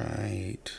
right.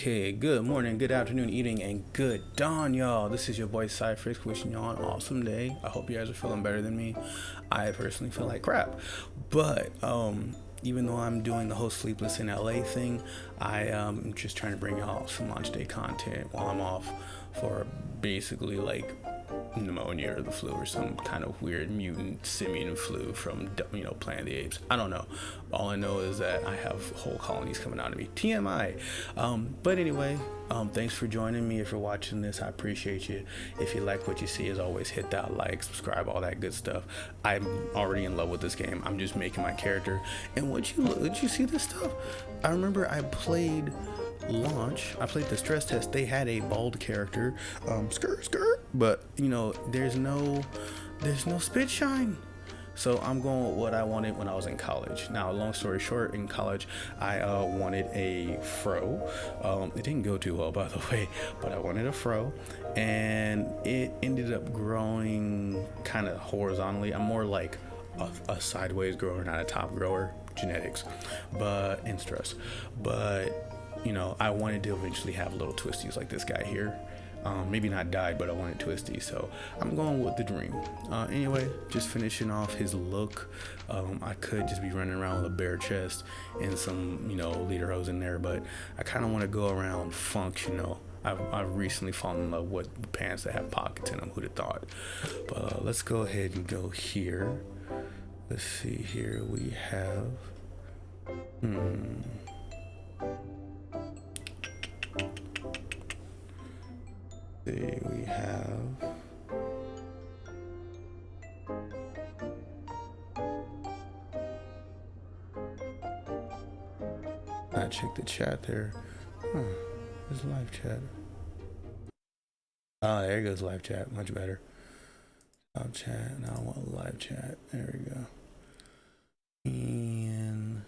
Okay. Good morning, good afternoon, evening, and good dawn, y'all. This is your boy Cypherx wishing y'all an awesome day. I hope you guys are feeling better than me. I personally feel like crap. But Even though I'm doing the whole Sleepless in LA thing, I am just trying to bring y'all some launch day content while I'm off for basically like pneumonia or the flu or some kind of weird mutant simian flu from Planet of the Apes. I don't know. All I know is that I have whole colonies coming out of me. TMI. But anyway, thanks for joining me. If you're watching this, I appreciate you. If you like what you see, as always, hit that like, subscribe, all that good stuff. I'm already in love with this game. I'm just making my character. And would you see this stuff? I remember I played launch. I played the stress test. They had a bald character, skirt, but there's no spit shine. So I'm going with what I wanted when I was in college. Now, long story short, in college, I wanted a fro. It didn't go too well, by the way, but I wanted a fro, and it ended up growing kind of horizontally. I'm more like a sideways grower, not a top grower. Genetics, but in stress. But I wanted to eventually have little twisties like this guy here. Maybe not dyed, but I wanted twisty, so I'm going with the dream. Anyway, just finishing off his look. I could just be running around with a bare chest and some leader hose in there, but I kind of want to go around functional. I've recently fallen in love with pants that have pockets in them. Who'd have thought? But let's go ahead and go here. Let's see here. We have we have I checked the chat there. There's live chat. Oh, there goes live chat. Much better. Live chat. Now I want live chat. There we go. And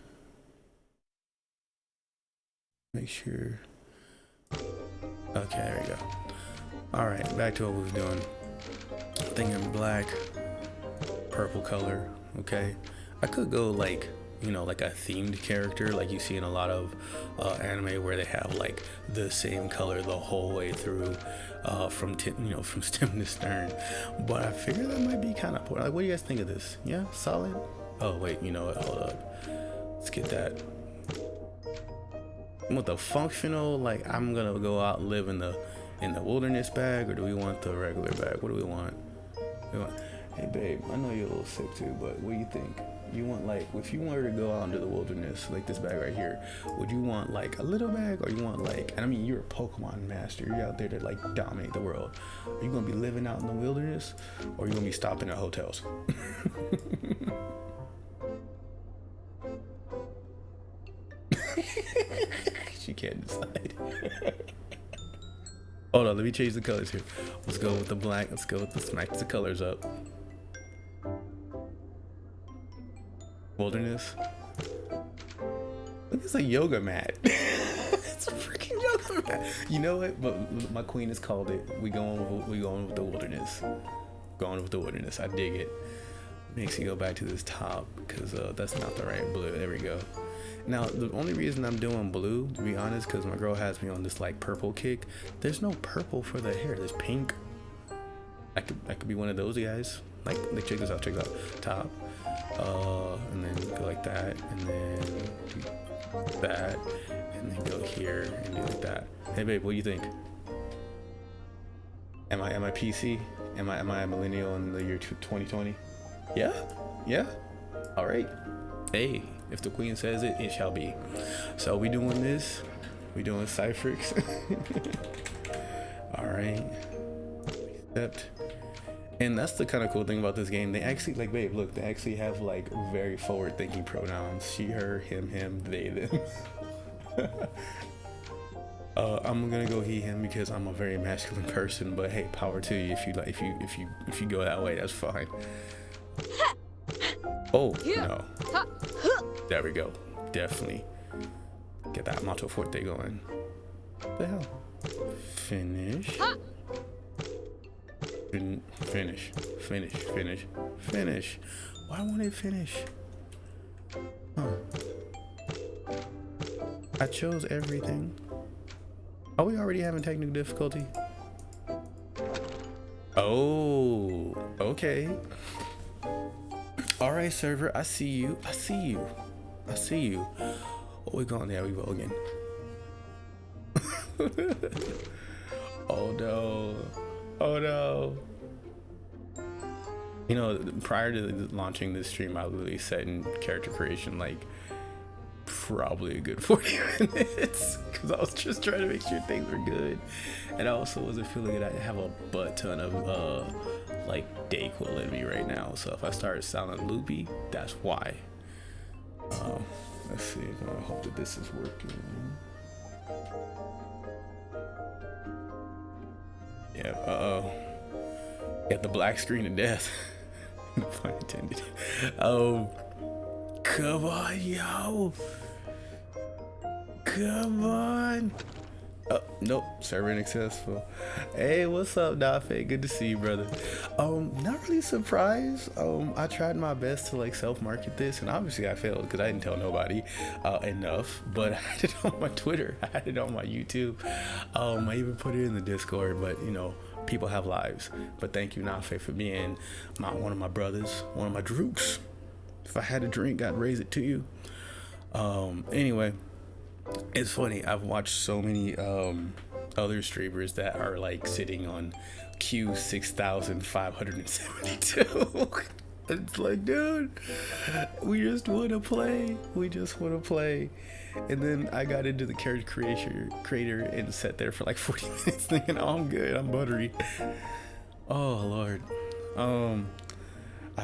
make sure. Okay, there we go. All right, back to what we was doing. Thinking black, purple color. Okay, I could go like like a themed character, like you see in a lot of anime where they have like the same color the whole way through, from stem to stern. But I figured that might be kind of poor. Like, what do you guys think of this? Yeah, solid. Oh wait, hold up. Let's get that. With the functional, like I'm gonna go out and live in the wilderness bag, or do we want the regular bag? What do we want? Hey babe, I know you're a little sick too, but what do you think? You want, like, if you wanted to go out into the wilderness, like this bag right here, would you want like a little bag, or you want like, and I mean, you're a Pokemon master, you're out there to like dominate the world. Are you gonna be living out in the wilderness, or are you gonna be stopping at hotels? She can't decide. Hold on, let me change the colors here. Let's go with the black. Let's go with the smack the colors up. Wilderness. Look, it's a yoga mat. It's a freaking yoga mat. You know what? But my queen has called it. We going with the wilderness. Going with the wilderness. I dig it. Makes you go back to this top because that's not the right blue. There we go. Now, the only reason I'm doing blue, to be honest, because my girl has me on this like purple kick. There's no purple for the hair. There's pink. I could be one of those guys. Like check this out. Check this out. Top, and then go like that, and then do that, and then go here and do like that. Hey babe, what do you think? Am I PC? Am I a millennial in the year 2020? Yeah. All right. Hey. If the queen says it, it shall be. So we doing this. We doing Cypherx. All right. Accept. And that's the kind of cool thing about this game. They actually, like, babe, look, they actually have like very forward-thinking pronouns. She, her, him, they, them. I'm gonna go he, him because I'm a very masculine person. But hey, power to you if you like. If you go that way, that's fine. Oh no. There we go. Definitely get that motto forte going. What the hell? Finish. Finish. Why won't it finish? Huh. I chose everything. Are we already having technical difficulty? Oh, okay. All right, server, I see you. I see you. Oh, we going there. We voguing. Oh no. Oh no. You know, prior to launching this stream, I literally set in character creation like probably a good 40 minutes because I was just trying to make sure things were good. And I also wasn't feeling it. I have a butt ton of like Dayquil in me right now. So if I start sounding loopy, that's why. Let's see. I hope that this is working. Yeah, got the black screen of death. No pun intended. Oh, come on, yo. Come on. Oh, nope, server inaccessible. Hey, what's up, Dafe? Good to see you, brother. Not really surprised. I tried my best to like self-market this, and obviously I failed because I didn't tell nobody enough. But I had it on my Twitter, I had it on my YouTube. I even put it in the Discord, but you know, people have lives. But thank you, Nafe, for being one of my brothers, one of my drooks. If I had a drink, I'd raise it to you. Anyway. It's funny, I've watched so many other streamers that are like sitting on Q 6572. It's like, dude, we just want to play. We just want to play. And then I got into the character creator and sat there for like 40 minutes thinking, oh, I'm good, I'm buttery. Oh, Lord. I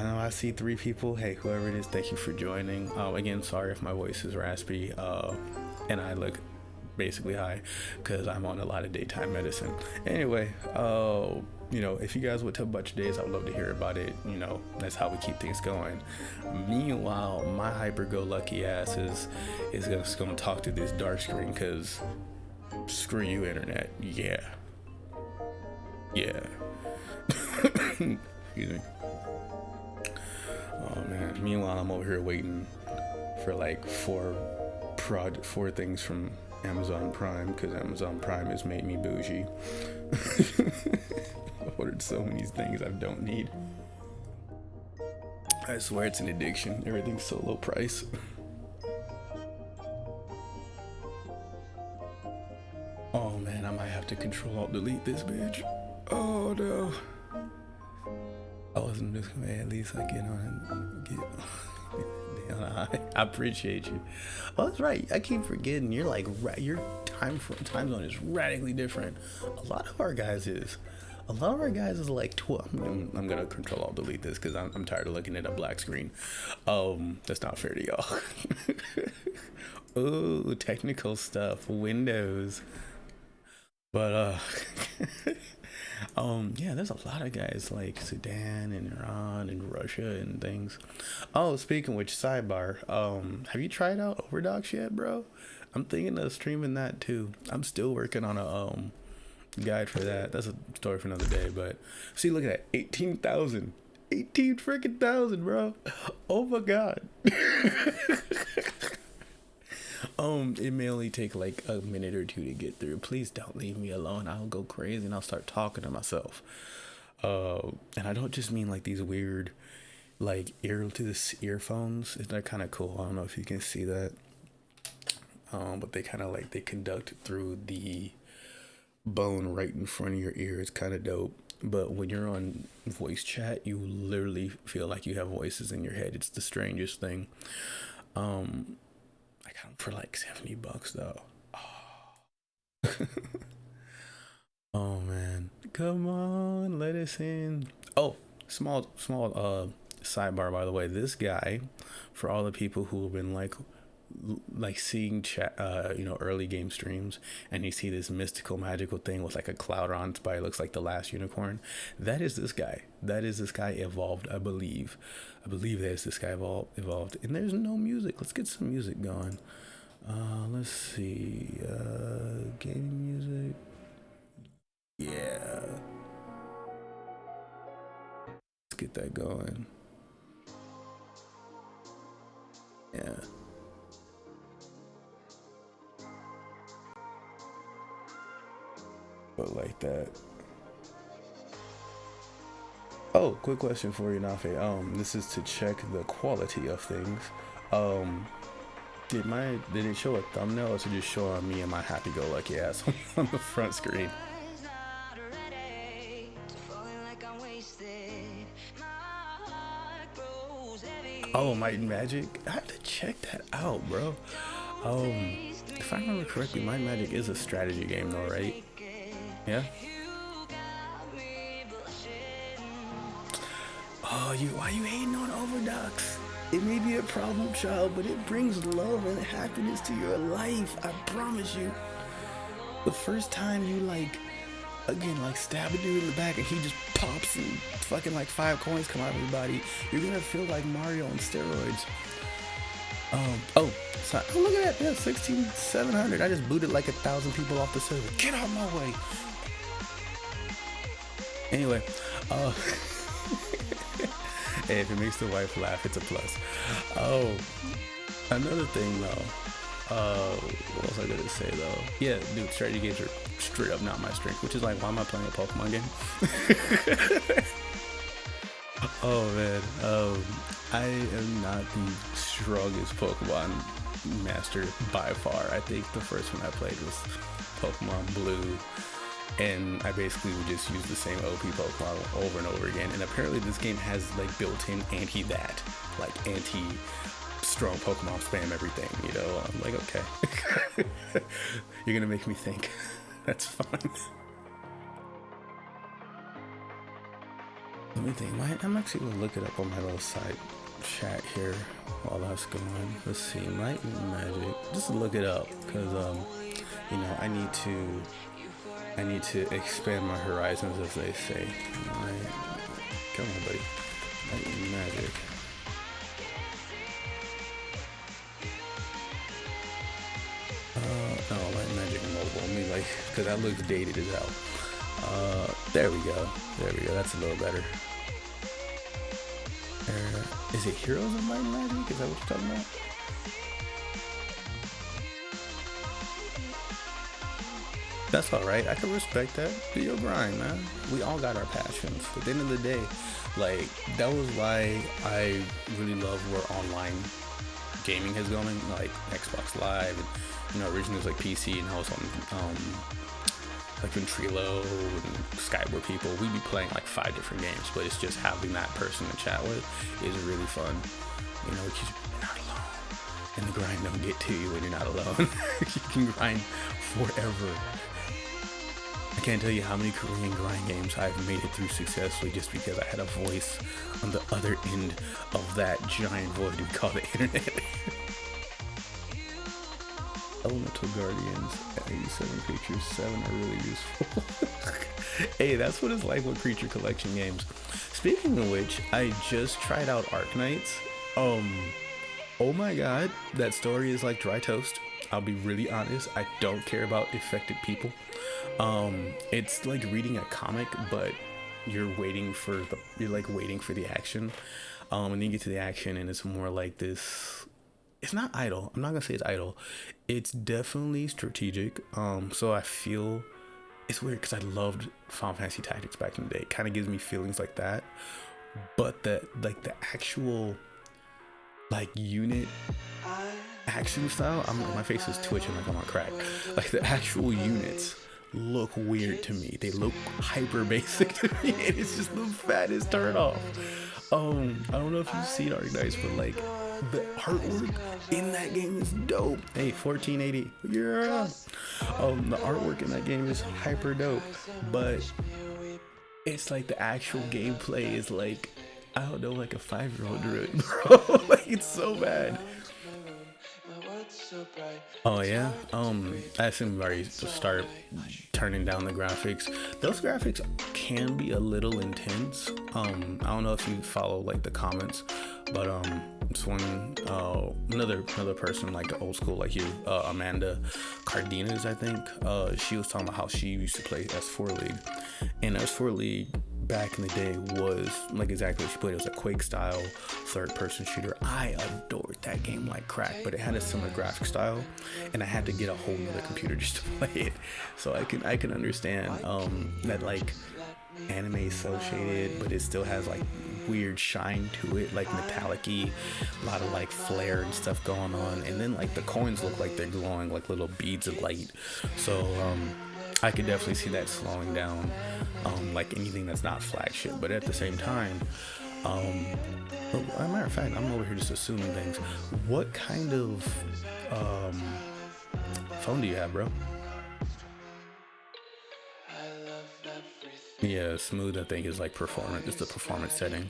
know I see 3 people. Hey, whoever it is, thank you for joining. Again, sorry if my voice is raspy. And I look basically high because I'm on a lot of daytime medicine. Anyway, you know, if you guys would tell about your days, I would love to hear about it. You know, that's how we keep things going. Meanwhile, my hyper-go-lucky ass is just gonna talk to this dark screen because screw you, internet. Yeah. Excuse me. Oh man. Meanwhile, I'm over here waiting for like 4 things from Amazon Prime because Amazon Prime has made me bougie. I ordered so many things I don't need. I swear it's an addiction. Everything's so low price. Oh man, I might have to Control-Alt-Delete this bitch. Oh no. I wasn't just gonna at least I get on and get. I appreciate you. Oh, that's right. I keep forgetting. You're like your time zone is radically different. A lot of our guys is like 12. I'm gonna Control-Alt-Delete this because I'm tired of looking at a black screen. That's not fair to y'all. Oh, technical stuff. Windows. But yeah, there's a lot of guys like Sudan and Iran and Russia and things. Oh, speaking of which, sidebar, have you tried out Overdocs yet, bro? I'm thinking of streaming that too. I'm still working on a guide for that. That's a story for another day, but see, look at that, 18,000. 18 freaking thousand, bro. Oh my god. It may only take like a minute or 2 to get through. Please don't leave me alone. I'll go crazy and I'll start talking to myself. And I don't just mean like these weird, like earphones. They're kind of cool. I don't know if you can see that. But they kind of like they conduct through the bone right in front of your ear. It's kind of dope. But when you're on voice chat, you literally feel like you have voices in your head. It's the strangest thing. I got them for like $70 though. Oh. Oh man, come on, let us in. Oh, small sidebar, by the way. This guy, for all the people who have been like seeing chat, you know, early game streams, and you see this mystical magical thing with like a cloud on its body, looks like the last unicorn. That is this guy. That is this guy evolved, I believe. I believe that is this guy evolved. And there's no music. Let's get some music going. Let's see. Gaming music. Yeah. Let's get that going. Yeah. But like that. Oh, quick question for you, Nafe. This is to check the quality of things. Did it show a thumbnail, or is it just showing me and my happy-go-lucky ass on the front screen? Oh, Might and Magic. I have to check that out, bro. If I remember correctly, Might and Magic is a strategy game, though, right? Yeah. Oh, why you hating on Overdux? It may be a problem child, but it brings love and happiness to your life. I promise you. The first time you stab a dude in the back and he just pops and fucking like 5 coins come out of his body, you're gonna feel like Mario on steroids. Oh, look at that. Yeah, 16,700. I just booted like 1,000 people off the server. Get out of my way. Anyway, hey, if it makes the wife laugh, it's a plus. Oh, another thing though. What was I gonna say though? Yeah, dude, strategy games are straight up not my strength, which is like, why am I playing a Pokemon game? Oh man, I am not the strongest Pokemon master by far. I think the first one I played was Pokemon Blue, and I basically would just use the same OP Pokemon over and over again. And apparently this game has like built-in anti-strong Pokemon spam everything, you know? I'm like, okay. You're gonna make me think. That's fine. Let me think. I'm actually gonna look it up on my little side chat here while that's going. Let's see, Might and Magic. Just look it up, because you know, I need to expand my horizons, as they say. Come on, buddy. Might and Magic. No, Might and Magic Mobile. I mean, like, because that looks dated as hell. There we go. That's a little better. Is it Heroes of Might and Magic? Is that what you're talking about? That's alright. I can respect that. Do your grind, man. We all got our passions. At the end of the day, like, that was why I really love where online gaming is going, like Xbox Live, and, you know, originally it was like PC, and I was on like Ventrilo and Skype where people, we'd be playing like 5 different games, but it's just having that person to chat with is really fun, you know, because you're not alone, and the grind don't get to you when you're not alone. You can grind forever. I can't tell you how many Korean grind games I've made it through successfully just because I had a voice on the other end of that giant void we call the internet. Elemental Guardians at 87 creatures, 7 are really useful. Hey, that's what it's like with creature collection games. Speaking of which, I just tried out Arknights. Oh my god, that story is like dry toast. I'll be really honest, I don't care about affected people. It's like reading a comic, but you're waiting for the action. And then you get to the action and it's more like this. It's not idle. I'm not gonna say it's idle. It's definitely strategic. So I feel it's weird because I loved Final Fantasy Tactics back in the day. It kind of gives me feelings like that. But the actual like unit action style, my face is twitching like I'm on crack. Like the actual units look weird to me. They look hyper basic to me, and it's just the fattest turn off. I don't know if you've seen Arknights, but like the artwork in that game is dope. Hey, 1480. Yeah. The artwork in that game is hyper dope, but it's like the actual gameplay is like, I don't know, like a 5-year-old drew it, bro. Like, it's so bad. Oh yeah, I assume we've already started turning down the graphics. Those graphics can be a little intense. I don't know if you follow like the comments, but this one, another person like the old school like you, Amanda Cardenas, I think. She was talking about how she used to play S4 League, and S4 League back in the day was like exactly what she played. It was a Quake style third-person shooter. I adored that game like crack, but it had a similar graphic style, and I had to get a whole nother computer just to play it. So I can understand that like anime is so shaded, but it still has like weird shine to it, like metallic-y, a lot of like flare and stuff going on, and then like the coins look like they're glowing like little beads of light. So I could definitely see that slowing down like anything that's not flagship. But at the same time, as a matter of fact, I'm over here just assuming things. What kind of phone do you have, bro? Yeah, smooth I think is like performance. It's the performance setting.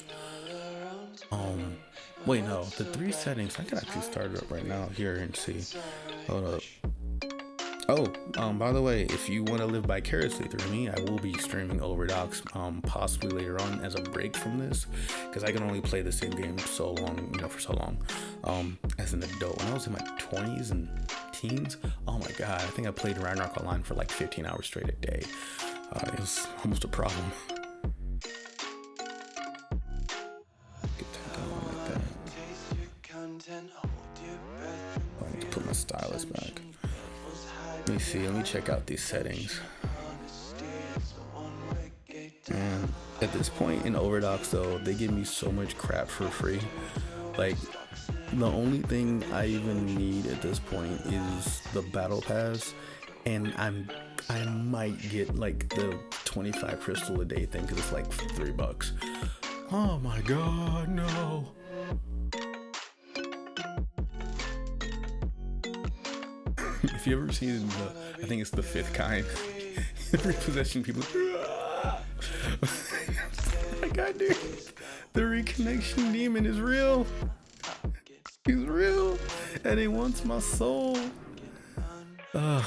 Wait, no, the 3 settings. I can actually start it up right now here and see. Hold up. Oh, by the way, if you want to live vicariously through me, I will be streaming Overdocs possibly later on as a break from this, because I can only play the same game so long, for so long. As an adult, when I was in my 20s and teens, oh my god, I think I played Ragnarok Online for like 15 hours straight a day. It was almost a problem. Get that going like that. I need to put my stylus back. Let me see, let me check out these settings. And at this point in Overdocs though, they give me so much crap for free. Like, the only thing I even need at this point is the battle pass, and I might get like the 25 crystal a day thing, because it's like $3. Oh my god, no. If you ever seen I think it's the 5th kind, repossession people. Oh my god, dude, the reconnection demon is real. He's real, and he wants my soul. Ugh.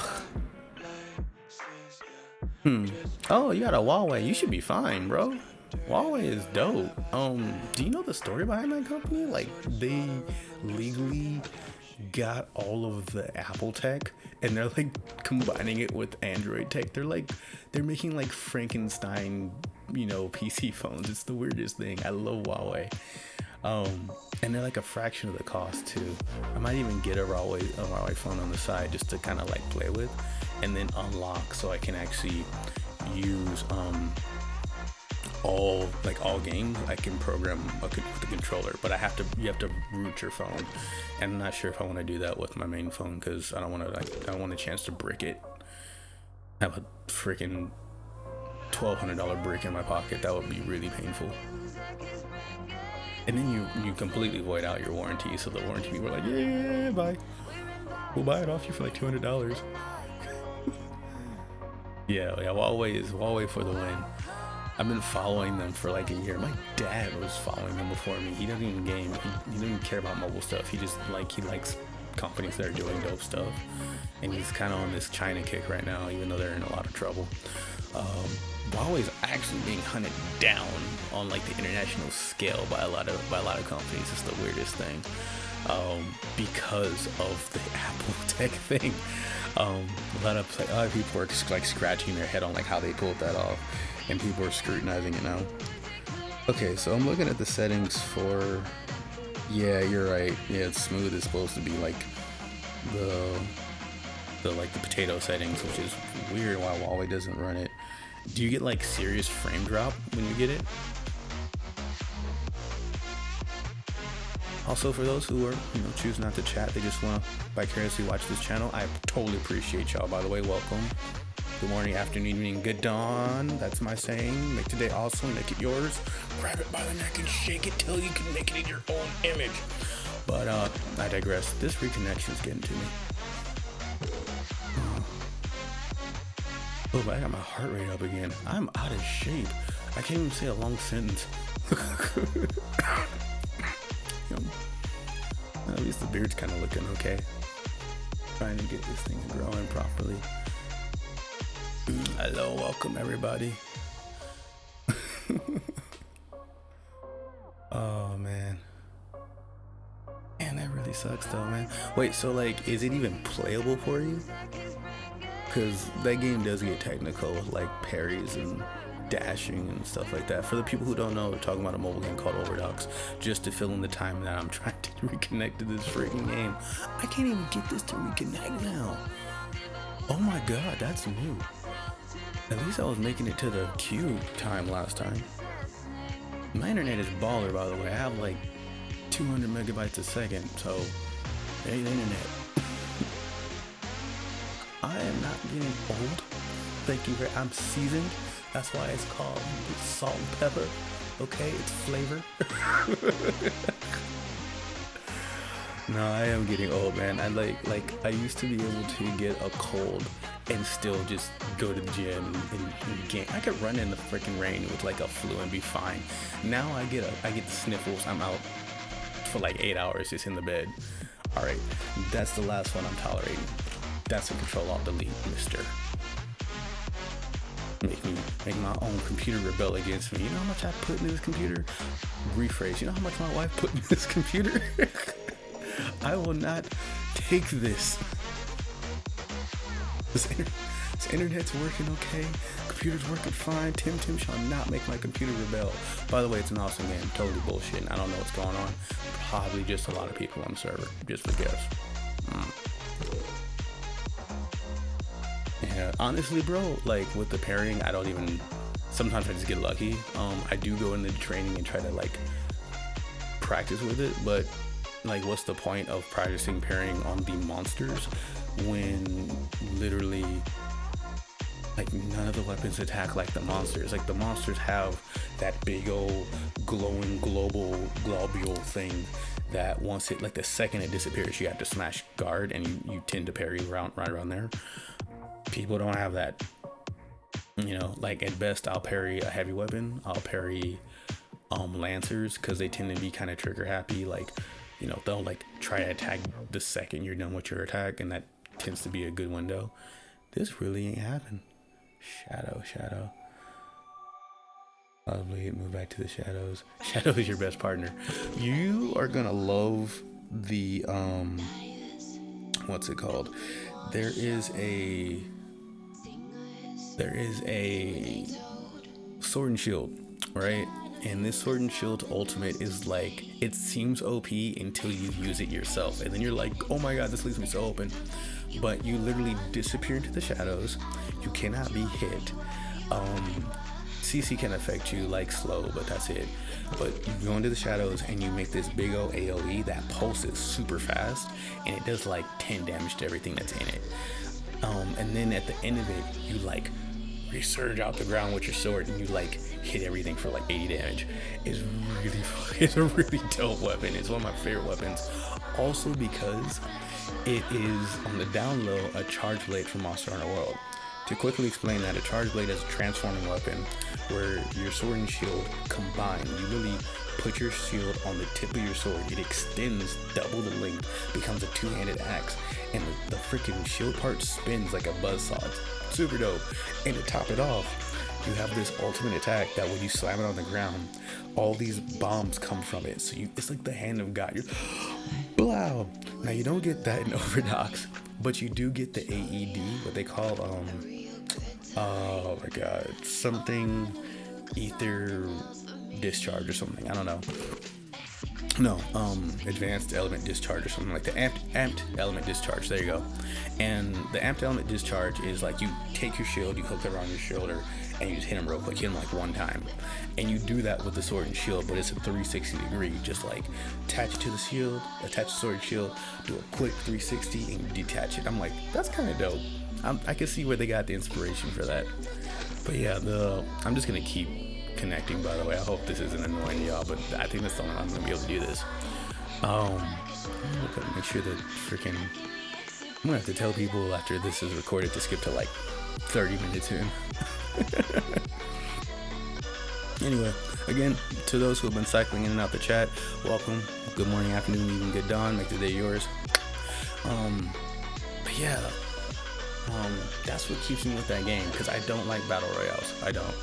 Oh, you got a Huawei. You should be fine, bro. Huawei is dope. Do you know the story behind that company? Like, they legally got all of the Apple tech, and they're like combining it with Android tech. They're making like Frankenstein, PC phones. It's the weirdest thing. I love Huawei. And they're like a fraction of the cost too. I might even get a Huawei phone on the side just to kind of like play with, and then unlock so I can actually use all games. I can program with the controller, but you have to root your phone, and I'm not sure if I want to do that with my main phone, because I don't want a chance to brick it. Have a freaking $1,200 brick in my pocket. That would be really painful. And then you completely void out your warranty, so the warranty people are like, yeah, bye. We'll buy it off you for like $200. yeah, Huawei for the win. I've been following them for like a year. My dad was following them before me. He doesn't even game. He doesn't care about mobile stuff. He likes companies that are doing dope stuff. And he's kind of on this China kick right now, even though they're in a lot of trouble. Huawei's actually being hunted down on like the international scale by a lot of companies. It's the weirdest thing, because of the Apple tech thing. A lot of people are just like scratching their head on like how they pulled that off, and people are scrutinizing it now. Okay, so I'm looking at the settings for. Yeah, you're right. Yeah, it's smooth. It's supposed to be like the potato settings, which is weird why Huawei doesn't run it. Do you get like serious frame drop when you get it? Also, for those who are choose not to chat, they just want to vicariously watch this channel, I totally appreciate y'all. By the way, welcome. Good morning, afternoon, evening, good dawn. That's my saying. Make today awesome, make it yours. Grab it by the neck and shake it till you can make it in your own image. But I digress. This reconnection is getting to me. Oh, but I got my heart rate up again. I'm out of shape. I can't even say a long sentence. At least the beard's kind of looking okay. Trying to get this thing growing properly. Hello, welcome everybody. Oh man. Man, that really sucks though, man. Wait, so like, is it even playable for you? Because that game does get technical with like parries and dashing and stuff like that. For the people who don't know, we're talking about a mobile game called Overdocs, just to fill in the time that I'm trying to reconnect to this freaking game. I can't even get this to reconnect now. Oh my god, that's new. At least I was making it to the queue time last time. My internet is baller, by the way. I have like 200 megabytes a second, so it ain't internet. I am not getting old. Thank you I'm seasoned. That's why it's called salt and pepper. Okay, it's flavor. No, I am getting old, man. I I used to be able to get a cold and still just go to the gym and gain. I could run in the freaking rain with like a flu and be fine. Now I get the sniffles. I'm out for like 8 hours just in the bed. All right, that's the last one I'm tolerating. That's a Control-Alt-Delete, mister. Make my own computer rebel against me. You know how much I put in this computer? Rephrase. You know how much my wife put in this computer? I will not take this. This internet's working okay. Computer's working fine. TemTem shall not make my computer rebel. By the way, it's an awesome game. Totally bullshit. I don't know what's going on. Probably just a lot of people on the server. Just for guess. Yeah, honestly, bro, like with the pairing, I don't even. Sometimes I just get lucky. I do go into the training and try to like practice with it, but like, what's the point of practicing pairing on the monsters when literally like none of the weapons attack like the monsters? Like the monsters have that big old glowing globule thing that once it, like the second it disappears, you have to smash guard and you tend to parry right around there. People don't have that. You know, like at best I'll parry a heavy weapon. I'll parry lancers because they tend to be kind of trigger happy. Like, you know, they'll like try to attack the second you're done with your attack, and that tends to be a good window. This really ain't happened. Shadow. Probably move back to the shadows. Shadow is your best partner. You are gonna love the what's it called? There is a sword and shield, right? And this sword and shield ultimate is like, it seems OP until you use it yourself, and then you're like, oh my god, this leaves me so open. But you literally disappear into the shadows. You cannot be hit. CC can affect you like slow, but that's it. But you go into the shadows and you make this big old AoE that pulses super fast, and it does like 10 damage to everything that's in it. And then at the end of it, you like resurge out the ground with your sword and you like hit everything for like 80 damage. It's a really dope weapon. It's one of my favorite weapons. Also because it is on the down low a charge blade from Monster Hunter World. To quickly explain that, a charge blade is a transforming weapon where your sword and shield combine. You really put your shield on the tip of your sword. It extends double the length, becomes a two-handed axe, and the freaking shield part spins like a buzzsaw. It's super dope. And to top it off, you have this ultimate attack that when you slam it on the ground, all these bombs come from it. So it's like the hand of God. You're blow. Now you don't get that in Overdox, but you do get the AED, what they call oh my god, something ether discharge or something. I don't know. No, advanced element discharge or something like the amped element discharge. There you go. And the amped element discharge is like you take your shield, you hook it around your shoulder, and you just hit him real quick. Hit him like one time, and you do that with the sword and shield, but it's a 360 degree. Just like attach it to the shield, attach the sword and shield, do a quick 360, and detach it. I'm like, that's kind of dope. I can see where they got the inspiration for that. But yeah, I'm just gonna keep connecting. By the way, I hope this isn't annoying y'all, but I think that's the only way I'm gonna be able to do this. Make sure that freaking. I'm gonna have to tell people after this is recorded to skip to like 30 minutes in. Anyway, again, to those who have been cycling in and out the chat, welcome. Good morning, afternoon, evening, good dawn. Make the day yours. But yeah, that's what keeps me with that game, because I don't like battle royales. I don't.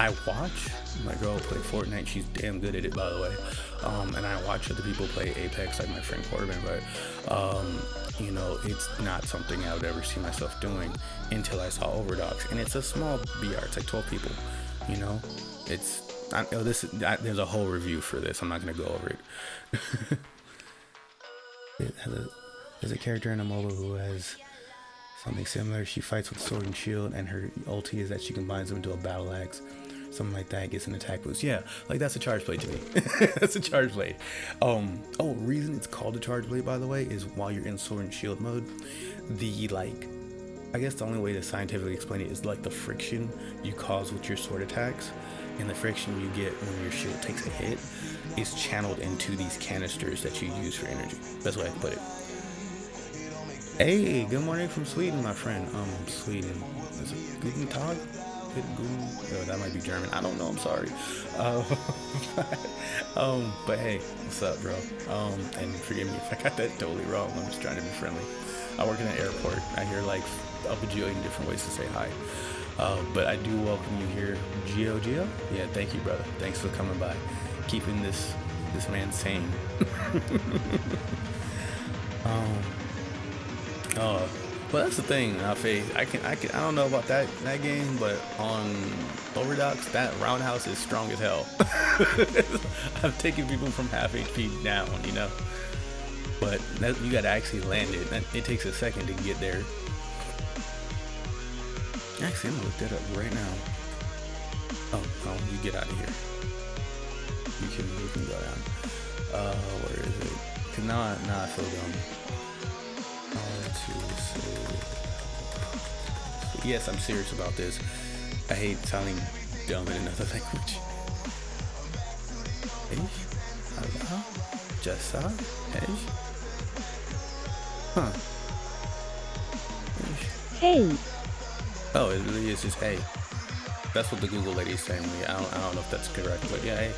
I watch my girl play Fortnite. She's damn good at it, by the way. And I watch other people play Apex, like my friend Corbin, but you know, it's not something I would ever see myself doing until I saw Overdox. And it's a small BR. It's like 12 people. You know, there's a whole review for this. I'm not gonna go over it. There's a character in a MOBA who has something similar. She fights with sword and shield, and her ulti is that she combines them into a battle axe. something like that, gets an attack boost. Yeah, like that's a charge blade to me. That's a charge blade. Oh, reason it's called a charge blade, by the way, is while you're in sword and shield mode, the like, I guess the only way to scientifically explain it is like the friction you cause with your sword attacks and the friction you get when your shield takes a hit is channeled into these canisters that you use for energy. That's the way I put it. Hey, good morning from Sweden, my friend. Sweden. Is it Guten Tag? Oh, that might be German. I don't know. I'm sorry. But hey, what's up, bro? And forgive me if I got that totally wrong. I'm just trying to be friendly. I work in an airport. I hear like a bajillion different ways to say hi. But I do welcome you here, Gio. Yeah, thank you, brother. Thanks for coming by, keeping this man sane. But that's the thing, Faye. I don't know about that game, but on Overdocs, that roundhouse is strong as hell. I've taken people from half HP down, you know. But you gotta actually land it. It takes a second to get there. Actually, I'm gonna look that up right now. Oh, you get out of here. You can go down. Where is it? Cause now I feel dumb. Yes, I'm serious about this. I hate sounding dumb in another language. Just huh? Hey. Oh, it really is just hey. That's what the Google lady is saying to me. I don't know if that's correct, but yeah, hey.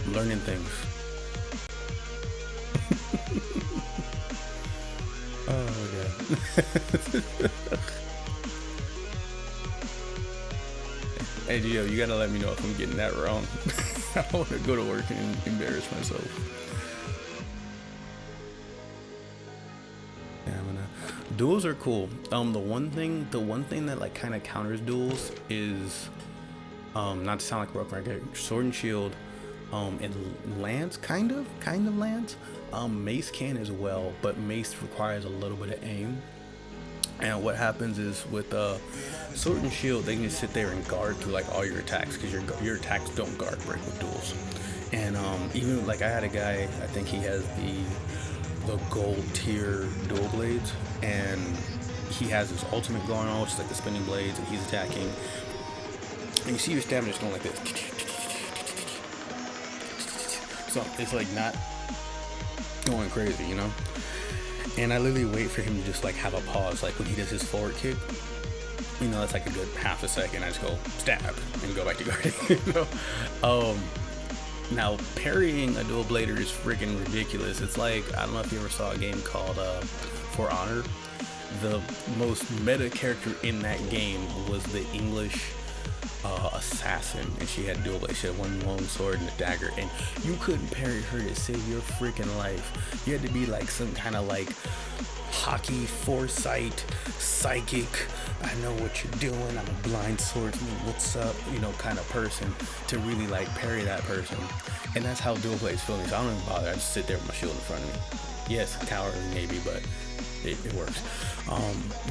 I'm learning things. Oh my god. Hey Gio, you gotta let me know if I'm getting that wrong. I don't want to go to work and embarrass myself. Yeah, duels are cool. The one thing that like kind of counters duels is, not to sound like a broken record, sword and shield, and lance, kind of lance. Mace can as well, but mace requires a little bit of aim. And what happens is with sword and shield, they can just sit there and guard through like all your attacks because your attacks don't guard break with duels. And even like I had a guy, I think he has the gold tier dual blades, and he has his ultimate going on, which is like the spinning blades, and he's attacking. And you see your stamina just going like this. So it's like not going crazy, you know. And I literally wait for him to just like have a pause, like when he does his forward kick, you know, that's like a good half a second. I just go stab and go back to guarding. You know? Now parrying a dual blader is freaking ridiculous. It's like, I don't know if you ever saw a game called For Honor. The most meta character in that game was the English assassin, and she had dual blades. She had one long sword and a dagger, and you couldn't parry her to save your freaking life. You had to be like some kind of like hockey foresight, psychic, I know what you're doing, I'm a blind swordsman, what's up, you know, kind of person to really like parry that person. And that's how dual blades feel me. So I don't even bother. I just sit there with my shield in front of me. Yes, cowardly maybe, but it works.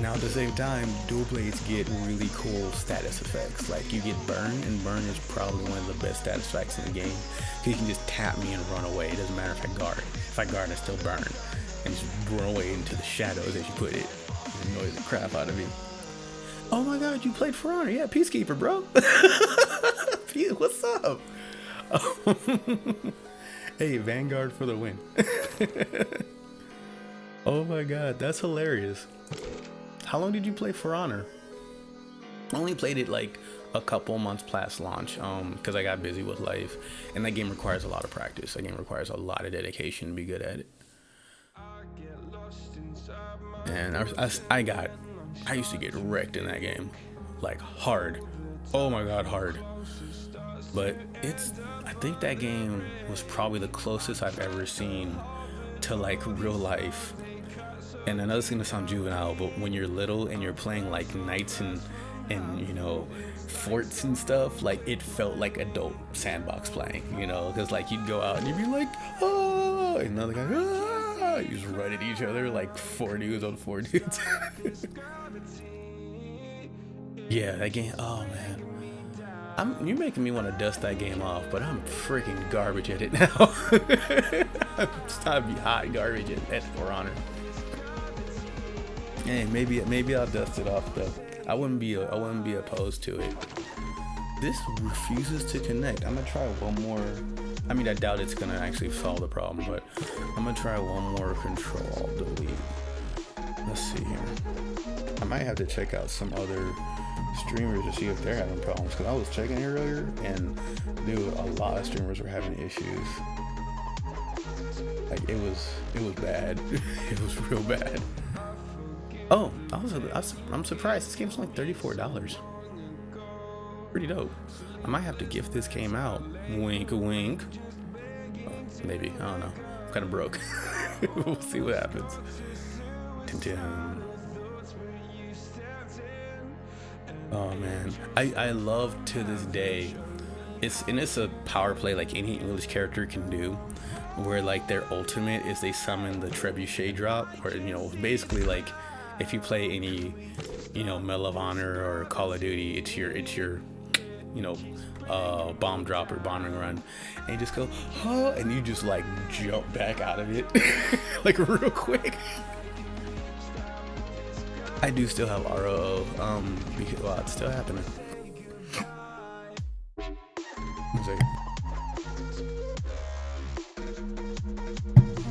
Now at the same time, dual blades get really cool status effects. Like you get burn, and burn is probably one of the best status effects in the game. Cause you can just tap me and run away. It doesn't matter if I guard. If I guard, I still burn. And just run away into the shadows, as you put it. It annoys the crap out of me. Oh my god, you played For Honor. Yeah, Peacekeeper, bro. What's up? Hey, Vanguard for the win. Oh my god, that's hilarious. How long did you play For Honor? I only played it like a couple months past launch, because I got busy with life, and that game requires a lot of practice. That game requires a lot of dedication to be good at it. And I used to get wrecked in that game, like hard. Oh my god, hard. But I think that game was probably the closest I've ever seen to like real life. And I know it's gonna sound juvenile, but when you're little and you're playing like knights and you know, forts and stuff, like it felt like adult sandbox playing, you know, because like you'd go out and you'd be like, oh, and another guy, ah, you just run at each other like 4 dudes on 4 dudes. Yeah, that game. Oh man, you're making me want to dust that game off, but I'm freaking garbage at it now. It's time to be hot garbage at For Honor. Hey, maybe I'll dust it off though. I wouldn't be opposed to it. This refuses to connect. I'm gonna try one more. I mean, I doubt it's gonna actually solve the problem, but I'm gonna try one more Control Delete. Let's see here. I might have to check out some other streamers to see if they're having problems, because I was checking earlier and dude, a lot of streamers were having issues. Like it was bad. It was real bad. Oh, I'm surprised. This game's only $34. Pretty dope. I might have to gift this game out. Wink, wink. Oh, maybe. I don't know. I'm kind of broke. We'll see what happens. TemTem. Oh man, I love to this day. It's a power play like any English character can do, where like their ultimate is they summon the trebuchet drop, or basically like if you play any Medal of Honor or Call of Duty, it's your bomb drop or bombing run, and you just go and you just like jump back out of it like real quick. I do still have ROO, because it's still happening.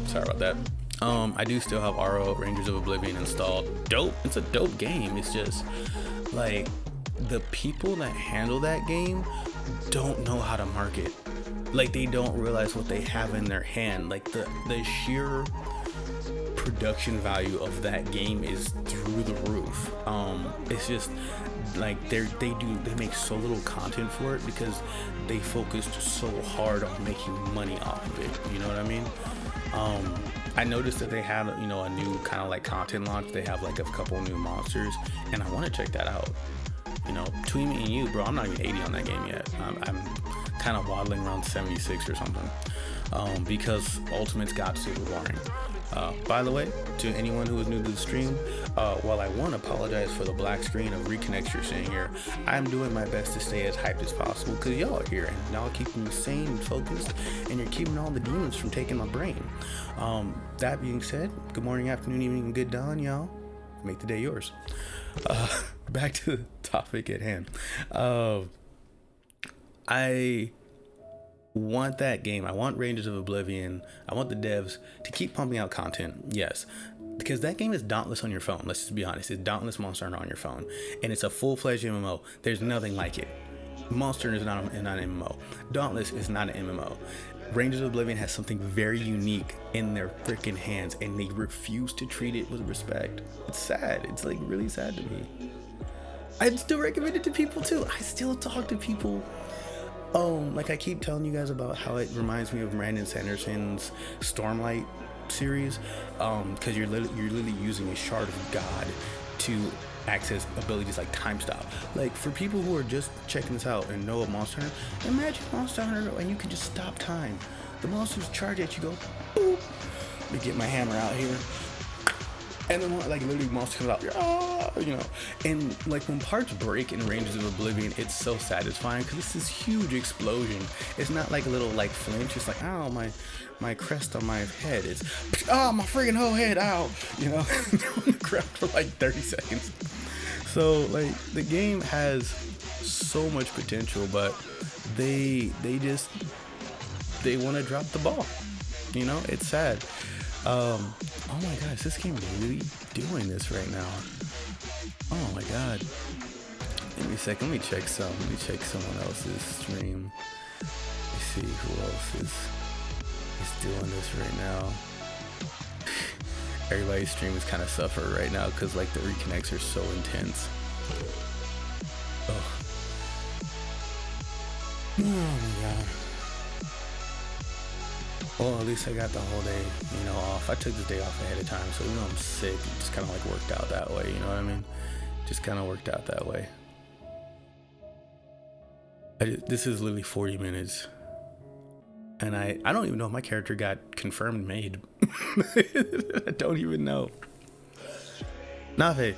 Sorry about that. I do still have RO Rangers of Oblivion installed. Dope. It's a dope game. It's just like the people that handle that game don't know how to market. Like they don't realize what they have in their hand. Like the sheer production value of that game is through the roof. It's just like they make so little content for it because they focused so hard on making money off of it. You know what I mean? I noticed that they had a new kind of like content launch. They have like a couple new monsters, and I want to check that out. Between me and you, bro, I'm not even 80 on that game yet. I'm kind of waddling around 76 or something, because Ultimate's got super boring. By the way, to anyone who is new to the stream, while I want to apologize for the black screen of reconnects you're seeing here, I'm doing my best to stay as hyped as possible because y'all are here and y'all keeping me sane and focused, and you're keeping all the demons from taking my brain. That being said, good morning, afternoon, evening, and good dawn, y'all. Make the day yours. Back to the topic at hand. I want that game. I want Rangers of Oblivion. I want the devs to keep pumping out content. Yes, because that game is dauntless on your phone. Let's just be honest. It's dauntless Monster Hunter on your phone, and it's a full-fledged MMO. There's nothing like it. Monster Hunter is not an MMO. Dauntless is not an MMO. Rangers of Oblivion has something very unique in their freaking hands, and they refuse to treat it with respect. It's sad. It's like really sad to me. I'd still recommend it to people too. I still talk to people. Like I keep telling you guys about how it reminds me of Brandon Sanderson's Stormlight series, because you're literally using a shard of God to access abilities like Time Stop. Like for people who are just checking this out and know a Monster Hunter, imagine Monster Hunter and you can just stop time. The monsters charge at you, go boop. Let me get my hammer out here. And then like literally monster comes out, and like when parts break in Rangers of Oblivion, it's so satisfying because it's this huge explosion. It's not like a little like flinch. It's like, ow, my crest on my head. It's my friggin' whole head, ow, on the ground for like 30 seconds. So like the game has so much potential, but they want to drop the ball. It's sad. Oh my gosh, this game really doing this right now. Oh my god. Give me a second, let me check someone else's stream. Let's see who else is doing this right now. Everybody's stream is kind of suffering right now because like the reconnects are so intense. Oh my god. Well, at least I got the whole day, off. I took the day off ahead of time, so even though I'm sick, it just kind of like worked out that way, you know what I mean? Just kind of worked out that way. This is literally 40 minutes. And I don't even know if my character got confirmed made. I don't even know. Nave,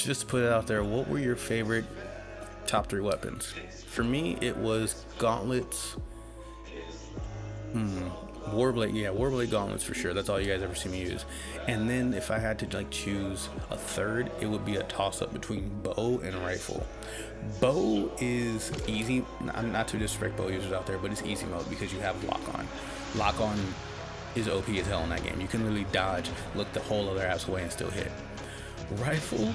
just to put it out there, what were your favorite top 3 weapons? For me, it was gauntlets. Warblade, yeah, Warblade gauntlets for sure. That's all you guys ever see me use. And then if I had to like choose a third, it would be a toss-up between bow and rifle. Bow is easy. I'm not to disrespect bow users out there, but it's easy mode because you have lock on. Lock on is OP as hell in that game. You can literally dodge, look the whole other ass away, and still hit. Rifle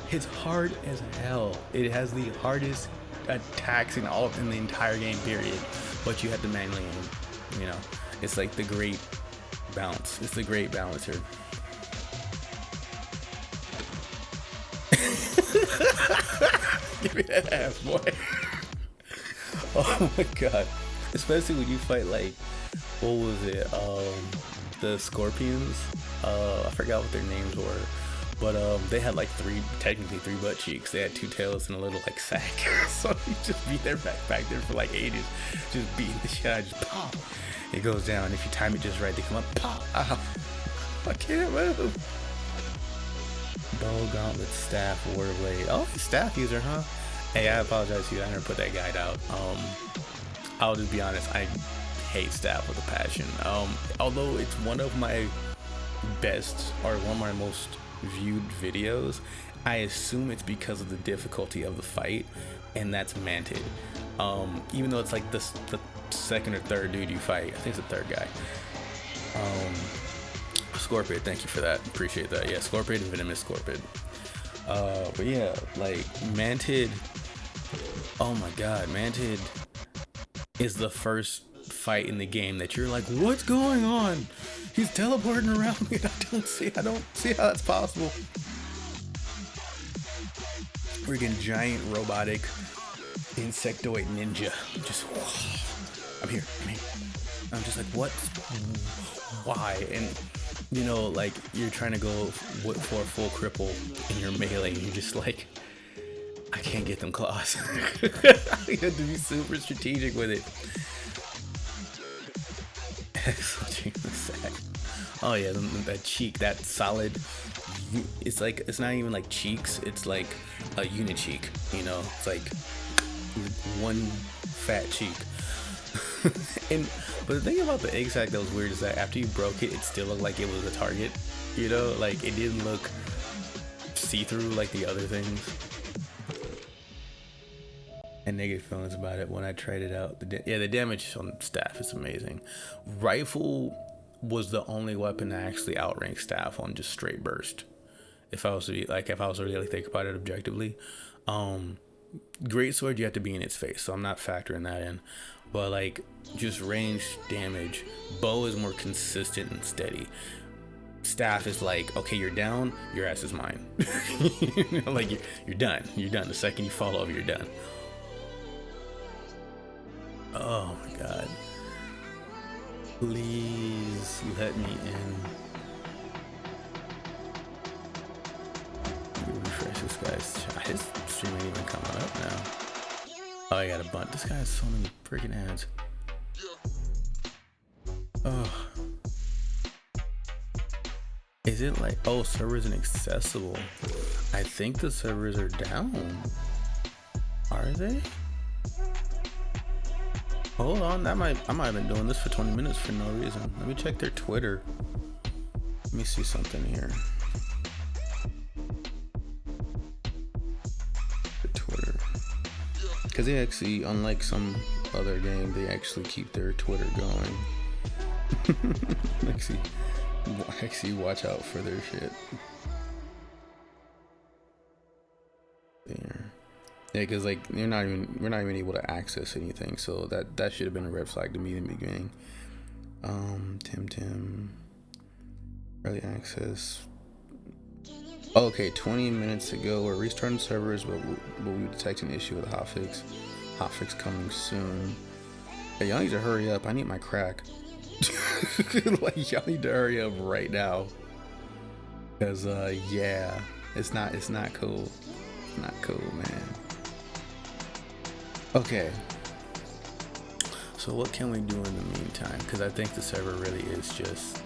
hits hard as hell. It has the hardest attacks in the entire game period, but you have to manually aim. You know, it's like the great balance. It's the great balancer. Give me that ass, boy. Oh my god. Especially when you fight like, what was it? The scorpions. I forgot what their names were. But they had like technically three butt cheeks. They had 2 tails and a little like sack. So you just be there back there for like ages, just beating the shit out, just pop. It goes down. If you time it just right, they come up, pop. Ow. I can't move. Bow, gauntlet, staff, warblade. Oh, staff user, huh? Hey, I apologize to you. I never put that guide out. I'll just be honest. I hate staff with a passion. Although it's one of my best or one of my most viewed videos, I assume it's because of the difficulty of the fight, and that's manted. Even though it's like the second or third dude you fight, I think it's the third guy. Scorpion, thank you for that, appreciate that. Yeah, Scorpion and Venomous Scorpion. But yeah, like manted, oh my god, manted is the first fight in the game that you're like, what's going on? He's teleporting around me. I don't see how that's possible. Freaking giant robotic insectoid ninja. Just, I'm here. I'm just like, what? Why? And you know, like you're trying to go for a full cripple in your melee, and you're just like, I can't get them claws. You have to be super strategic with it. Oh yeah, that cheek, that solid. It's like, it's not even like cheeks. It's like a unit cheek. You know, it's like one fat cheek. But the thing about the egg sack that was weird is that after you broke it, it still looked like it was a target. You know, like it didn't look see-through like the other things. And negative feelings about it when I tried it out. The damage on staff is amazing. Rifle was the only weapon that actually outranked staff on just straight burst. If I was to really think about it objectively, great sword, you have to be in its face, so I'm not factoring that in. But like just range damage, bow is more consistent and steady. Staff is like, okay, you're down, your ass is mine. You know, like you're done. The second you fall over, you're done. Oh my god. Please let me in. Let me refresh this guy's chat. His stream ain't even coming up now. Oh, I got a bunch. This guy has so many freaking ads. Oh. Is it like, oh, servers inaccessible? I think the servers are down. Are they? Hold on, I might have been doing this for 20 minutes for no reason. Let me check their Twitter. Let me see something here. The Twitter. Because they actually, unlike some other game, they actually keep their Twitter going. actually watch out for their shit. There. Yeah, because like we're not even able to access anything, so that should have been a red flag to me in the beginning. TemTem, early access. Okay, 20 minutes ago, we're restarting servers, but we detect an issue with the hotfix. Hotfix coming soon. Hey, y'all need to hurry up. I need my crack. Like y'all need to hurry up right now, because yeah, it's not cool. It's not cool, man. Okay, so what can we do in the meantime? Because I think the server really is just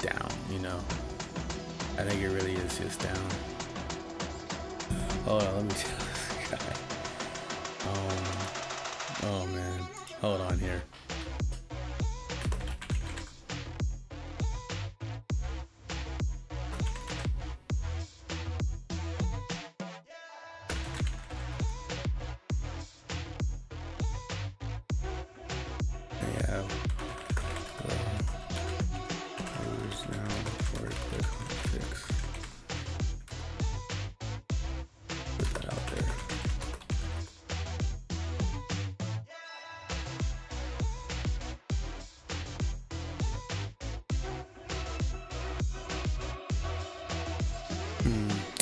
down, you know? I think it really is just down. Hold on, let me tell this guy. Oh man, hold on here. Yeah. Close down before I click on fix. Put that out there.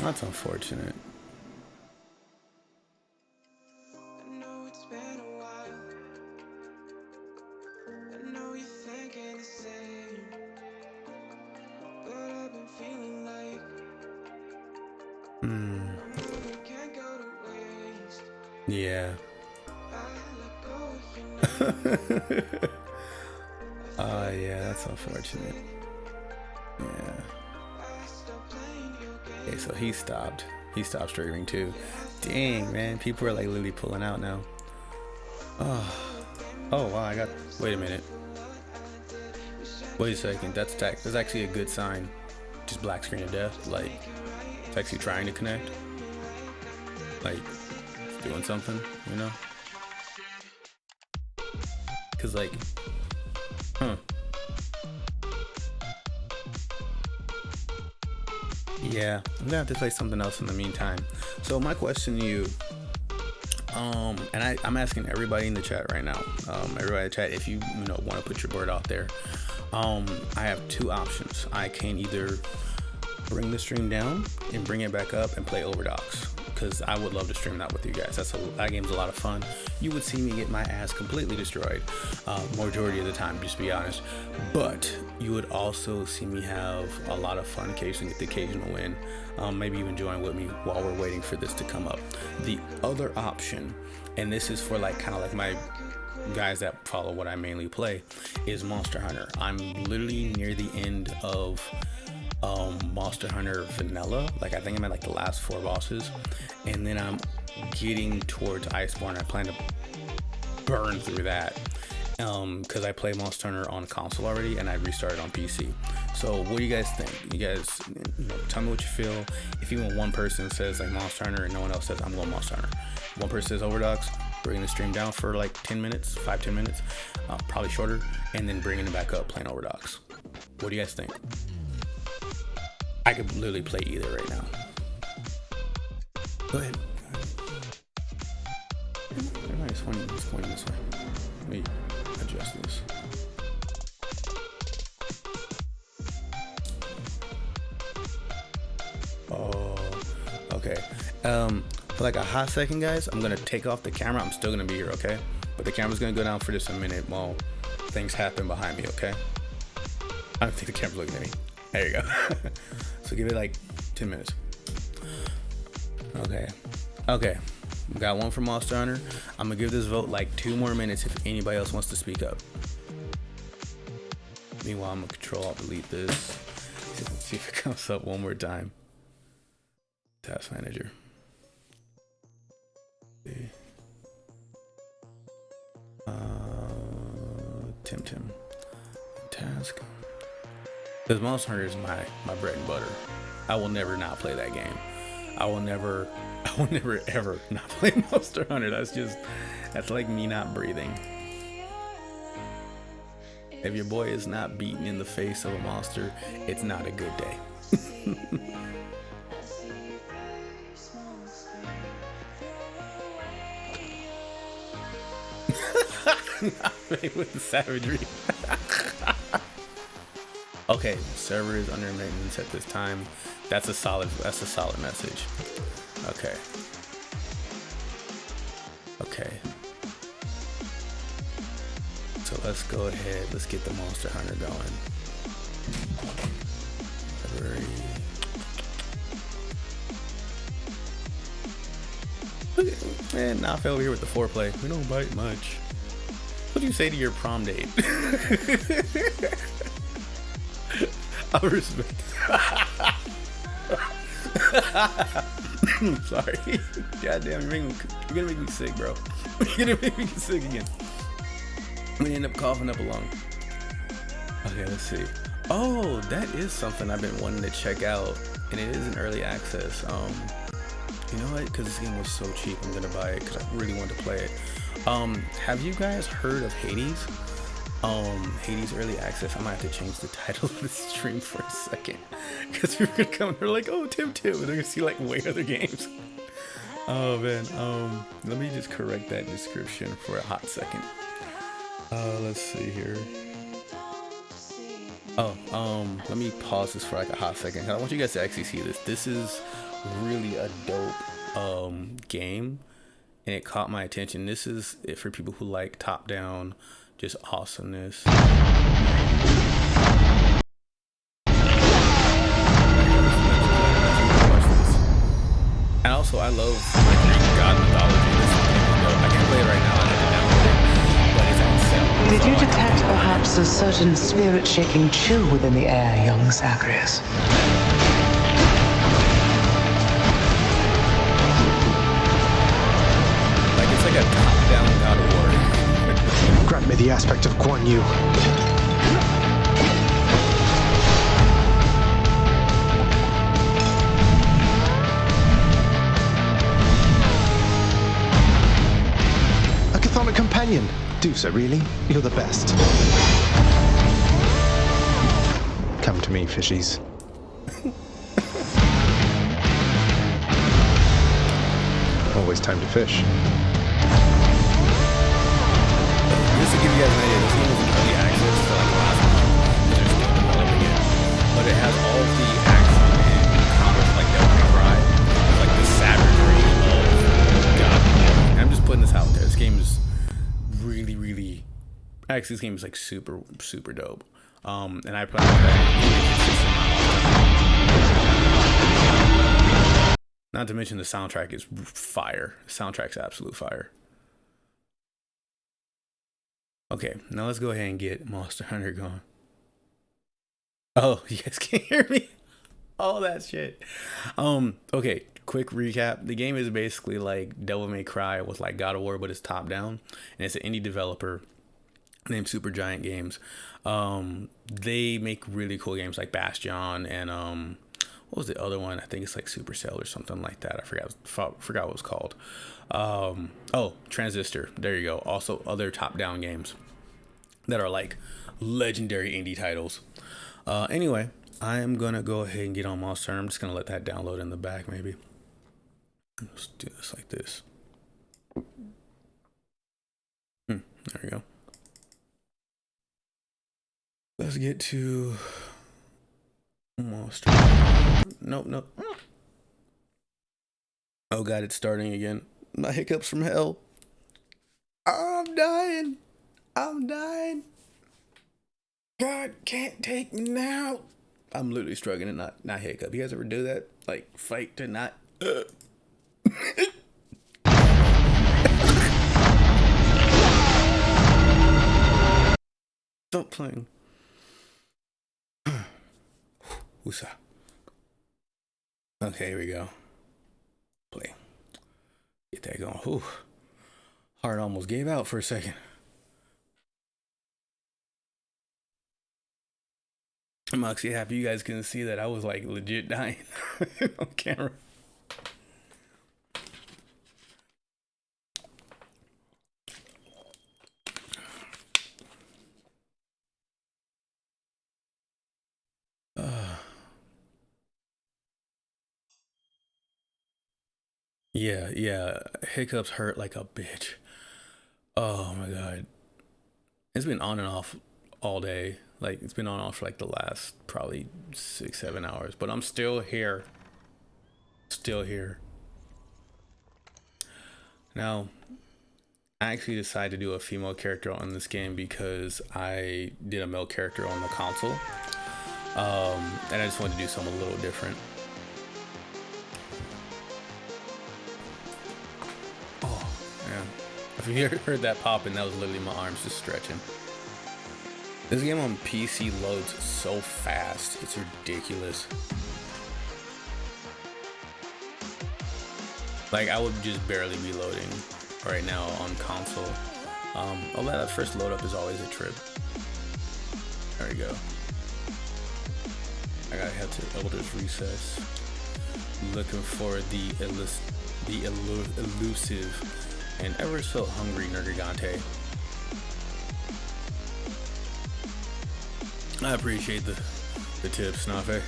That's unfortunate. Yeah. Yeah, that's unfortunate. Yeah. Okay, so he stopped. He stopped streaming too. Dang, man. People are like literally pulling out now. Oh wow, I got. Wait a minute. Wait a second. That's actually a good sign. Just black screen of death. Like, it's actually trying to connect. Like, it's doing something, you know? Cause like, yeah, I'm gonna have to play something else in the meantime. So my question to you, and I'm asking everybody in the chat right now, everybody in the chat, if you want to put your board out there, I have two options. I can either bring the stream down and bring it back up and play Overdox, because I would love to stream that with you guys. That game's a lot of fun. You would see me get my ass completely destroyed majority of the time, just to be honest, but you would also see me have a lot of fun, occasionally get the occasional win, maybe even join with me while we're waiting for this to come up. The other option, and this is for like kind of like my guys that follow what I mainly play, is Monster Hunter. I'm literally near the end of Monster Hunter Vanilla. Like, I think I'm at like the last 4 bosses, and then I'm getting towards Iceborne. I plan to burn through that because I play Monster Hunter on console already and I restarted on PC. So what do you guys think? You guys tell me what you feel. If even one person says like Monster Hunter and no one else says I'm going Monster Hunter, one person says Overdox, bringing the stream down for like 10 minutes, 5-10 minutes, probably shorter, and then bringing it back up playing Overdox. What do you guys think? I could literally play either right now. Go ahead. Everybody's pointing this way. Let me adjust this. Oh, okay. For like a hot second, guys, I'm gonna take off the camera. I'm still gonna be here, okay? But the camera's gonna go down for just a minute while things happen behind me, okay? I don't think the camera's looking at me. There you go. So give it like 10 minutes. Okay. Got one for Monster Hunter. I'm gonna give this vote like 2 more minutes if anybody else wants to speak up. Meanwhile, I'm gonna Control-Alt-Delete this. See if it comes up one more time. Task Manager. TemTem. Task. Because Monster Hunter is my bread and butter. I will never not play that game. I will never ever not play Monster Hunter. That's like me not breathing. If your boy is not beaten in the face of a monster, it's not a good day. Not playing with the savagery. Okay, server is under maintenance at this time. That's a solid message. Okay. So let's go ahead. Let's get the Monster Hunter going. Man, Knopf over here with the foreplay. We don't bite much. What do you say to your prom date? I respect. Sorry. Goddamn, you're gonna make me sick, bro. You're gonna make me sick again. I'm gonna end up coughing up a lung. Okay, let's see. Oh, that is something I've been wanting to check out, and it is in early access. You know what? Because this game was so cheap, I'm gonna buy it because I really want to play it. Have you guys heard of Hades? Hades early access. I might have to change the title of the stream for a second because people are gonna come and they're like, oh, TemTem, and they're gonna see like way other games. Oh man. Let me just correct that description for a hot second. Let's see here. Let me pause this for like a hot second. I want you guys to actually see this. This is really a dope game, and it caught my attention. This is it for people who like top-down, just awesomeness. And also, I love like Greek god mythology. This is dope. I can't play it right now. I have to download it, but it's on sale. Did you detect perhaps a certain spirit-shaking chill within the air, young Zagreus? Like it's like a top-down God of War. Grant me the aspect of Guan Yu. A Chthonic companion. Do so, really? You're the best. Come to me, fishies. Always time to fish. Just to give you guys an idea, this game was in early access for like last month. They're still developing it, but it has all of the action and combat like Devil May Cry, like the savagery of God. And I'm just putting this out there. This game is really actually this game is like super dope. And I plan to play it. Not to mention the soundtrack is fire. The soundtrack's absolute fire. Okay, now let's go ahead and get Monster Hunter going. Oh, you guys can't hear me? All that shit. Okay, quick recap. The game is basically like Devil May Cry with like God of War, but it's top down. And it's an indie developer named Supergiant Games. They make really cool games like Bastion and what was the other one? I think it's like Supercell or something like that. I forgot what it was called. Oh, Transistor. There you go. Also other top-down games that are like legendary indie titles. Anyway, I am gonna go ahead and get on Monster Hunter. I'm just gonna let that download in the back maybe. Let's do this like this. There we go. Let's get to Monster. Nope. Oh god, it's starting again. My hiccups from hell. I'm dying. God can't take me now. I'm literally struggling to not hiccup. You guys ever do that? Like fight to not. Stop playing. Woosah. Okay, here we go. Play. Get that going. Whew. Heart almost gave out for a second. I'm actually happy you guys can see that I was like legit dying on camera. Yeah, hiccups hurt like a bitch. Oh my god. It's been on and off all day. Like it's been on and off for like the last probably 6-7 hours, but I'm still here. Now, I actually decided to do a female character on this game because I did a male character on the console. And I just wanted to do something a little different. If you heard that popping, that was literally my arms just stretching. This game on PC loads so fast, it's ridiculous. Like, I would just barely be loading right now on console. Although that first load up is always a trip. There we go. I gotta head to Elder's Recess. Looking for the elusive and ever so hungry Nergigante. I appreciate the tips, Nafe.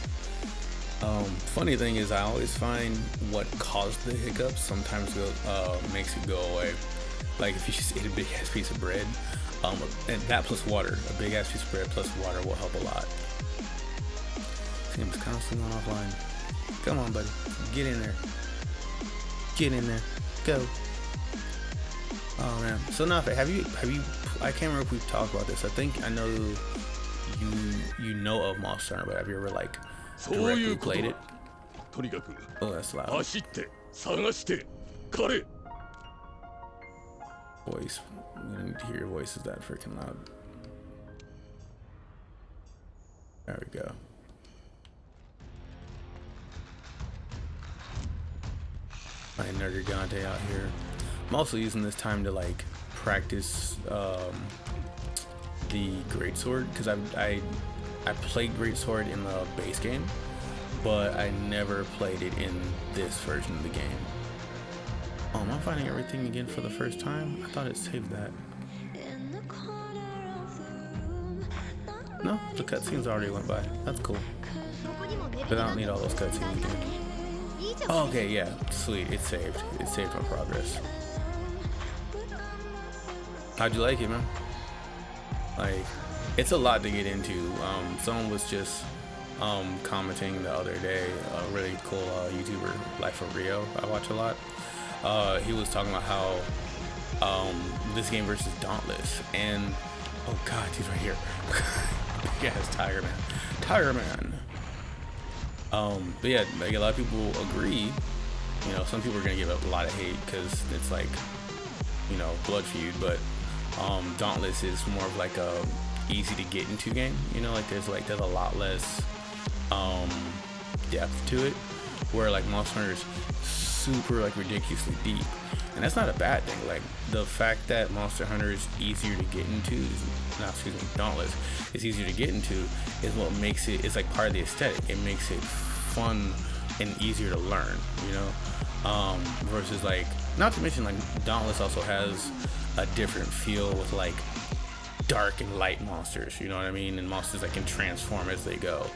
Funny thing is, I always find what caused the hiccups sometimes makes it go away. Like if you just ate a big ass piece of bread, and that plus water, a big ass piece of bread plus water will help a lot. Seems constantly going offline. Come on, buddy, get in there. Get in there. Go. Oh man. So Nafe, have you? I can't remember if we've talked about this. I think I know you know of Monster Hunter, but have you ever like directly played it? Oh, that's loud. Voice. We need to hear your voice. Is that freaking loud? There we go. My Nergigante out here. I'm also using this time to like practice the greatsword, because I played greatsword in the base game, but I never played it in this version of the game. Oh, am I finding everything again for the first time? I thought it saved that. No, the cutscenes already went by. That's cool. But I don't need all those cutscenes again. Oh, okay, yeah, sweet. It saved. It saved my progress. How'd you like it, man? Like, it's a lot to get into. Someone was just commenting the other day, a really cool YouTuber, Life of Rio, I watch a lot. He was talking about how this game versus Dauntless, and oh god, he's right here. Big ass Tiger Man. But yeah, like a lot of people agree. You know, some people are gonna give up a lot of hate because it's like, you know, blood feud, but Dauntless is more of like a easy to get into game. You know, like there's a lot less depth to it, where like Monster Hunter's super like ridiculously deep, and that's not a bad thing. Like the fact that Monster Hunter is easier to get into, Dauntless is easier to get into is what makes it. It's like part of the aesthetic. It makes it fun and easier to learn. You know, versus like, not to mention like Dauntless also has a different feel with like dark and light monsters, you know what I mean, and monsters that can transform as they go.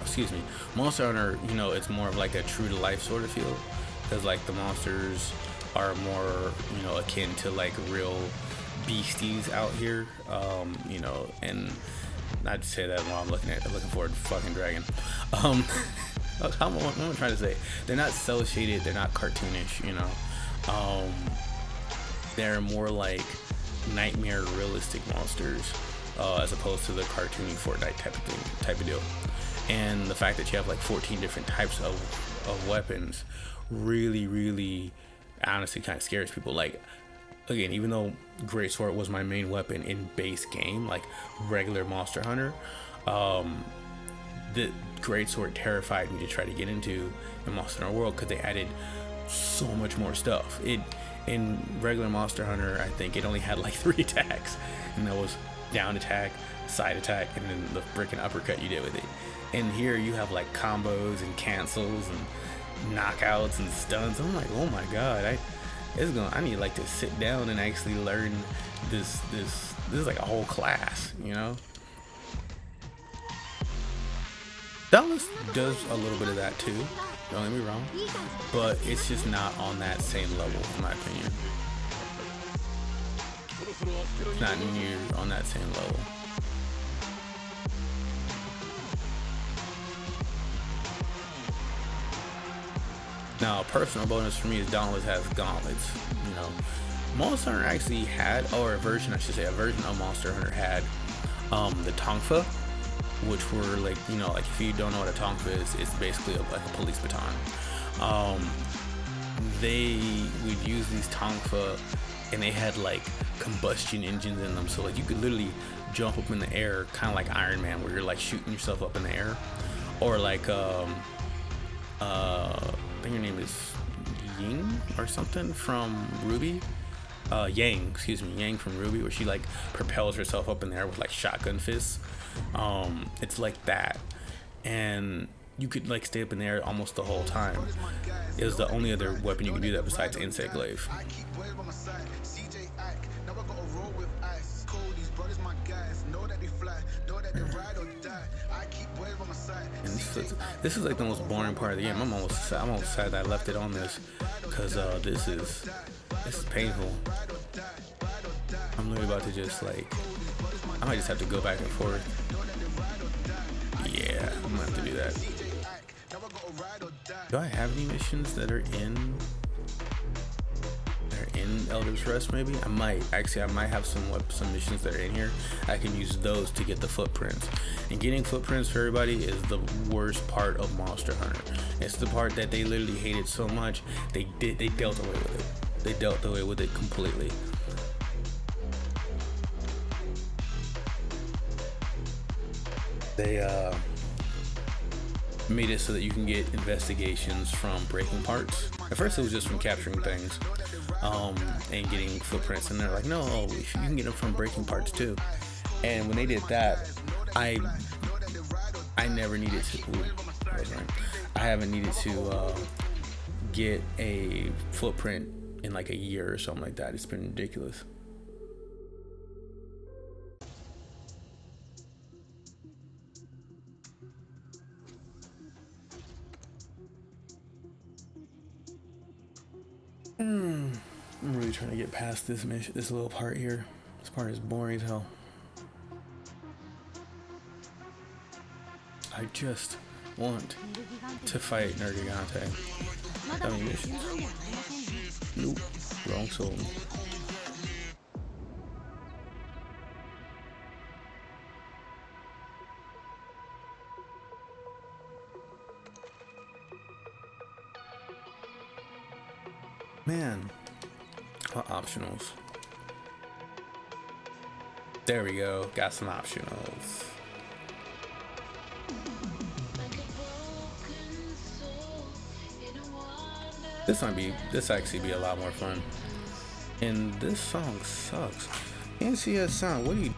Excuse me, Monster Hunter, you know, it's more of like a true to life sort of feel, because like the monsters are more, you know, akin to like real beasties out here, you know, and not to say that while I'm looking forward to fucking dragon. What am I trying to say? They're not cel shaded, they're not cartoonish, you know. They're more like nightmare realistic monsters, as opposed to the cartoony Fortnite type of deal. And the fact that you have like 14 different types of weapons really honestly kind of scares people. Like, again, even though Greatsword was my main weapon in base game, like regular Monster Hunter, the Greatsword terrified me to try to get into in Monster Hunter World, because they added so much more stuff. In regular Monster Hunter, I think it only had like 3 attacks, and that was down attack, side attack, and then the freaking uppercut you did with it. And here you have like combos and cancels and knockouts and stuns. I'm like, oh my god, I need like to sit down and actually learn this is like a whole class, you know. Dauntless does a little bit of that too, don't get me wrong, but it's just not on that same level, in my opinion. It's not near on that same level. Now, a personal bonus for me is Dauntless has gauntlets. You know, Monster Hunter actually had, or a version of Monster Hunter had the Tongfa, which were like, you know, like if you don't know what a Tongfa is, it's basically like a police baton. They would use these Tongfa, and they had like combustion engines in them, so like you could literally jump up in the air, kind of like Iron Man, where you're like shooting yourself up in the air, or like I think her name is Ying or something from Ruby. Yang, excuse me, Yang from Ruby, where she like propels herself up in the air with like shotgun fists. It's like that, and you could like stay up in the air almost the whole time. It was the only other weapon you could do that besides Insect Glaive. And this is like the most boring part of the game. I'm almost sad that I left it on this, because this is painful. I'm literally about to just like, I might just have to go back and forth. Yeah, I'm gonna have to do that. Do I have any missions that are in Elder's Rest? Maybe I might have some missions that are in here. I can use those to get the footprints. And getting footprints for everybody is the worst part of Monster Hunter. It's the part that they literally hated so much they dealt away with it. They dealt away with it completely. They made it so that you can get investigations from breaking parts. At first it was just from capturing things and getting footprints, and they're like, no, you can get them from breaking parts too. And when they did that, I never needed to, I haven't needed to get a footprint in like a year or something like that. It's been ridiculous. I'm really trying to get past this little part here. This part is boring as hell. I just want to fight Nergigante. I mean, missions. Nope, wrong soul. Man, what optionals? There we go, got some optionals. This actually be a lot more fun. And this song sucks. NCS sound, what do you?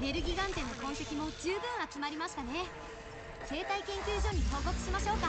ベルギガンテの痕跡も十分集まりましたね。生態研究所に報告しましょうか。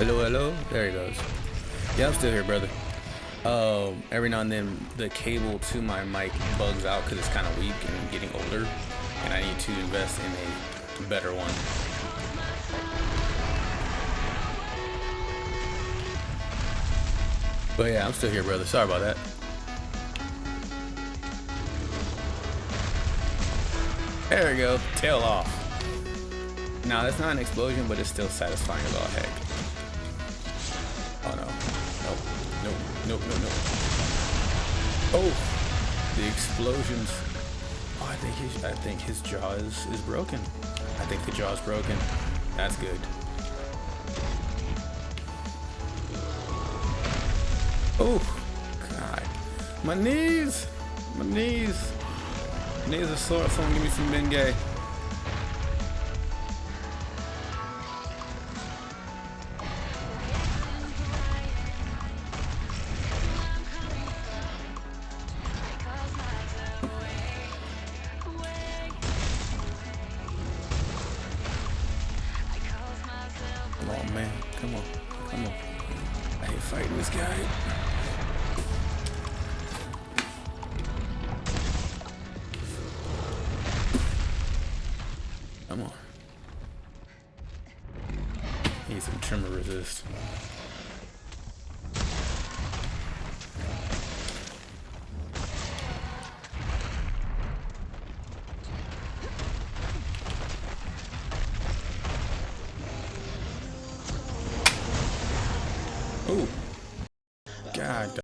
Hello, hello. There he goes. Yeah, I'm still here, brother. Every now and then the cable to my mic bugs out because it's kind of weak and getting older, and I need to invest in a better one. But yeah, I'm still here, brother. Sorry about that. There we go. Tail off. Now that's not an explosion, but it's still satisfying as all heck. Oh no. Nope. Nope. Nope. Nope. Nope. Oh, the explosions. Oh, I think his jaw is broken. I think the jaw's broken. That's good. Oh, God. My knees. My knees. My knees are sore. Someone give me some Bengay. Come on, man. Come on. Come on. I hate fighting this guy. Come on. Need some tremor resist.